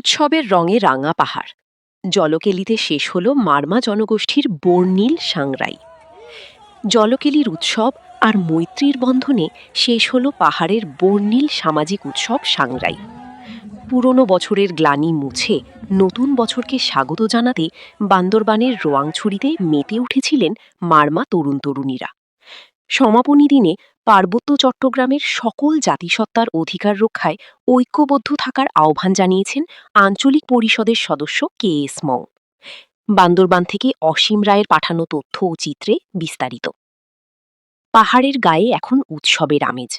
উৎসবের রঙে রাঙা পাহাড়। জলকেলিতে শেষ হল মারমা জনগোষ্ঠীর বর্ণিল সাংরাই। জলকেলির উৎসব আর মৈত্রীর বন্ধনে শেষ হল পাহাড়ের বর্ণিল সামাজিক উৎসব সাংরাই। পুরনো বছরের গ্লানি মুছে নতুন বছরকে স্বাগত জানাতে বান্দরবানের রোয়াংছড়িতে মেতে উঠেছিলেন মারমা তরুণ তরুণীরা। সমাপনী দিনে পার্বত্য চট্টগ্রামের সকল জাতিসত্তার অধিকার রক্ষায় ঐক্যবদ্ধ থাকার আহ্বান জানিয়েছেন আঞ্চলিক পরিষদের সদস্য KS মং। বান্দরবান থেকে অসীম রায়ের পাঠানো তথ্য ও চিত্রে বিস্তারিত। পাহাড়ের গায়ে এখন উৎসবের আমেজ।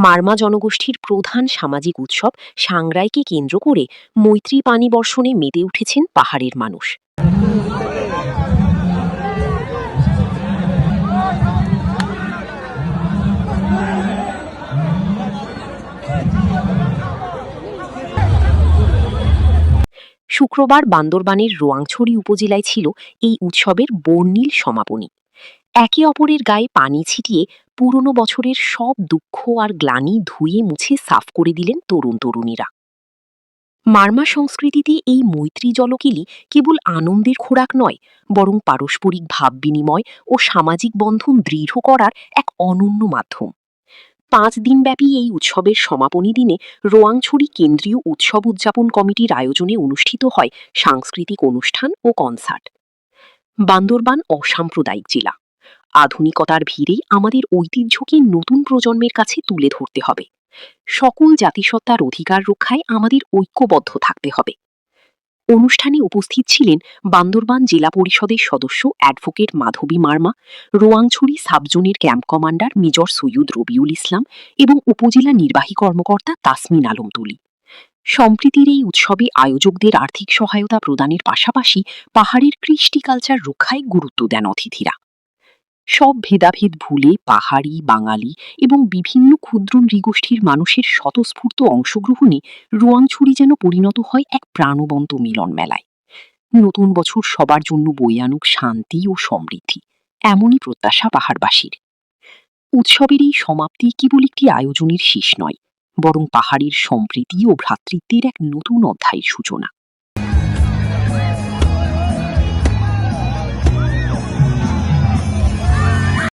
মারমা জনগোষ্ঠীর প্রধান সামাজিক উৎসব সাংরাইকে কেন্দ্র করে মৈত্রী পানি বর্ষণে মেতে উঠেছেন পাহাড়ের মানুষ। শুক্রবার বান্দরবানের রোয়াংছড়ি উপজেলায় ছিল এই উৎসবের বর্ণিল সমাপনী। একে অপরের গায়ে পানি ছিটিয়ে পুরনো বছরের সব দুঃখ আর গ্লানি ধুয়ে মুছে সাফ করে দিলেন তরুণ তরুণীরা। মারমা সংস্কৃতিতে এই মৈত্রী জলকেলি কেবল আনন্দের খোরাক নয়, বরং পারস্পরিক ভাব বিনিময় ও সামাজিক বন্ধন দৃঢ় করার এক অনন্য মাধ্যম। 5 দিনব্যাপী এই উৎসবের সমাপনী দিনে রোয়াংছড়ি কেন্দ্রীয় উৎসব উদযাপন কমিটির আয়োজনে অনুষ্ঠিত হয় সাংস্কৃতিক অনুষ্ঠান ও কনসার্ট। বান্দরবান অসাম্প্রদায়িক জেলা। আধুনিকতার ভিড়ে আমাদের ঐতিহ্যকে নতুন প্রজন্মের কাছে তুলে ধরতে হবে। সকল জাতিসত্তার অধিকার রক্ষায় আমাদের ঐক্যবদ্ধ থাকতে হবে। অনুষ্ঠানে উপস্থিত ছিলেন বান্দরবান জেলা পরিষদের সদস্য অ্যাডভোকেট মাধবী মারমা, রোয়াংছড়ি সাবজোনের camp commander major Syed Rabiul Islam এবং উপজেলা নির্বাহী কর্মকর্তা তাসমিন আলম তুলি। সম্প্রীতির এই উৎসবে আয়োজকদের আর্থিক সহায়তা প্রদানের পাশাপাশি পাহাড়ের কৃষ্টি কালচার রক্ষায় গুরুত্ব দেন অতিথিরা। সব ভেদাভেদ ভুলে পাহাড়ি, বাঙালি এবং বিভিন্ন ক্ষুদ্র নৃগোষ্ঠীর মানুষের স্বতঃস্ফূর্ত অংশগ্রহণে রোয়াংছড়ি যেন পরিণত হয় এক প্রাণবন্ত মিলন মেলায়। নতুন বছর সবার জন্য বয়ে আনুক শান্তি ও সমৃদ্ধি, এমনই প্রত্যাশা পাহাড়বাসীর। উৎসবের এই সমাপ্তি কেবল একটি আয়োজনের শেষ নয়, বরং পাহাড়ের সম্প্রীতি ও ভ্রাতৃত্বের এক নতুন অধ্যায়ের সূচনা।